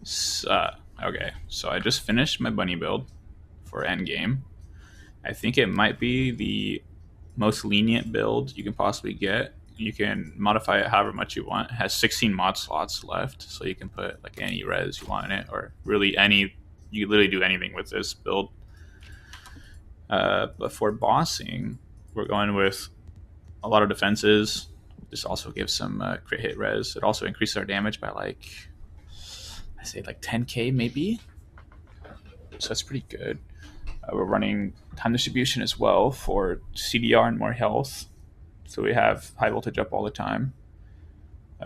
Okay, so I just finished my bunny build for endgame. I think it might be the most lenient build you can possibly get. You can modify it however much you want. It has 16 mod slots left, so you can put like any res you want in it, or really any. You can literally do anything with this build. But for bossing, we're going with a lot of defenses. This also gives some crit hit res. It also increases our damage by like, I say like 10k maybe. So that's pretty good. We're running time distribution as well for CDR and more health. So we have high voltage up all the time.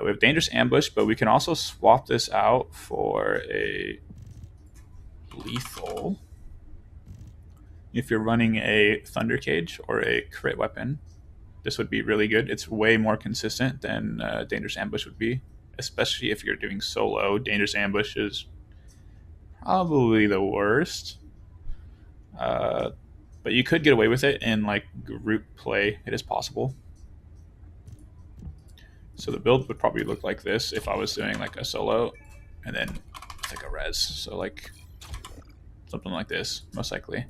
We have dangerous ambush, but we can also swap this out for a lethal. If you're running a thunder cage or a crit weapon, this would be really good. It's way more consistent than dangerous ambush would be, especially if you're doing solo. Dangerous ambush is probably the worst. But you could get away with it in like group play. It is possible. So the build would probably look like this if I was doing like a solo and then like a res. So like something like this, most likely.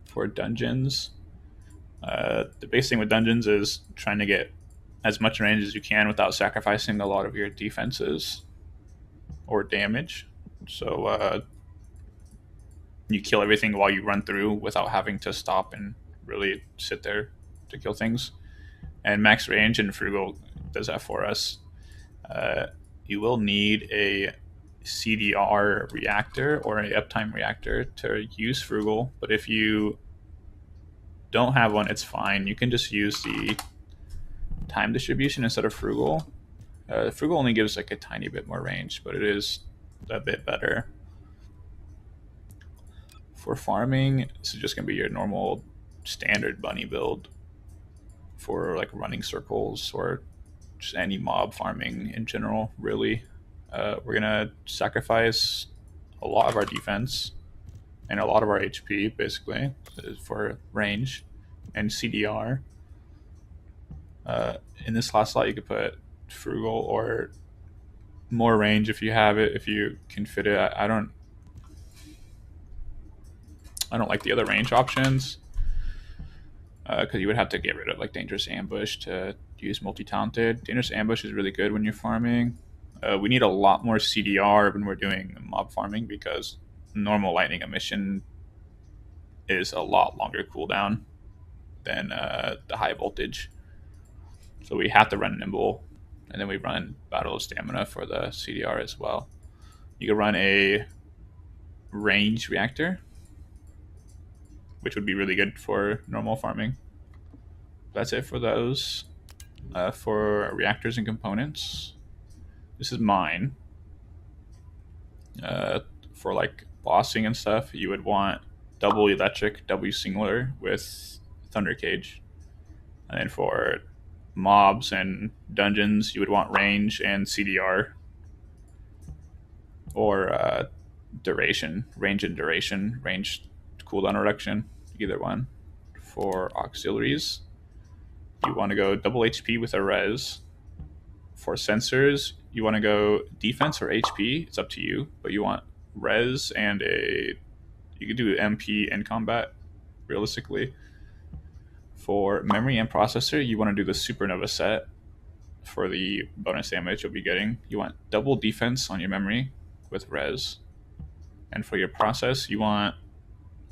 For dungeons, the biggest thing with dungeons is trying to get as much range as you can without sacrificing a lot of your defenses or damage. So you kill everything while you run through without having to stop and really sit there to kill things. And max range and frugal does that for us. You will need a CDR reactor or an uptime reactor to use frugal, but if you don't have one, it's fine. You can just use the time distribution instead of frugal. Frugal only gives like a tiny bit more range, but it is a bit better. For farming, this is just gonna be your normal standard bunny build for like running circles or just any mob farming in general, really. We're gonna sacrifice a lot of our defense and a lot of our HP, basically, for range and CDR. In this last slot, you could put frugal or more range if you have it, if you can fit it. I don't like the other range options because you would have to get rid of like dangerous ambush to use multi-talented. Dangerous ambush is really good when you're farming. We need a lot more CDR when we're doing mob farming because normal lightning emission is a lot longer cooldown than the high voltage. So we have to run nimble, and then we run battle of stamina for the CDR as well. You can run a range reactor, which would be really good for normal farming. That's it for those. For reactors and components, this is mine. For like bossing and stuff, you would want double electric, double singular with thunder cage. And then for mobs and dungeons, you would want range and CDR. Or duration, range and duration, range cooldown reduction, either one. For auxiliaries, you want to go double HP with a res. For sensors, you want to go defense or HP. It's up to you, but you want res and you could do MP in combat, realistically. For memory and processor, you want to do the supernova set for the bonus damage you'll be getting. You want double defense on your memory with res. And for your process, you want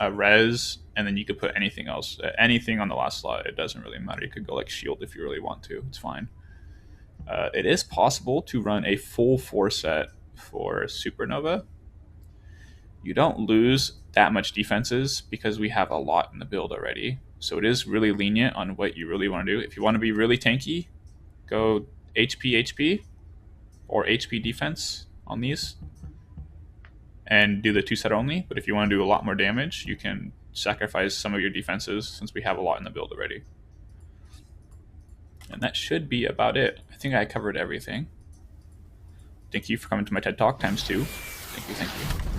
a res, and then you could put anything else, anything on the last slot. It doesn't really matter. You could go like shield if you really want to. It's fine. It is possible to run a full 4 set for supernova. You don't lose that much defenses because we have a lot in the build already. So it is really lenient on what you really want to do. If you want to be really tanky, go HP or HP defense on these and do the 2 set only. But if you want to do a lot more damage, you can sacrifice some of your defenses since we have a lot in the build already. And that should be about it. I think I covered everything. Thank you for coming to my TED Talk ×2. Thank you.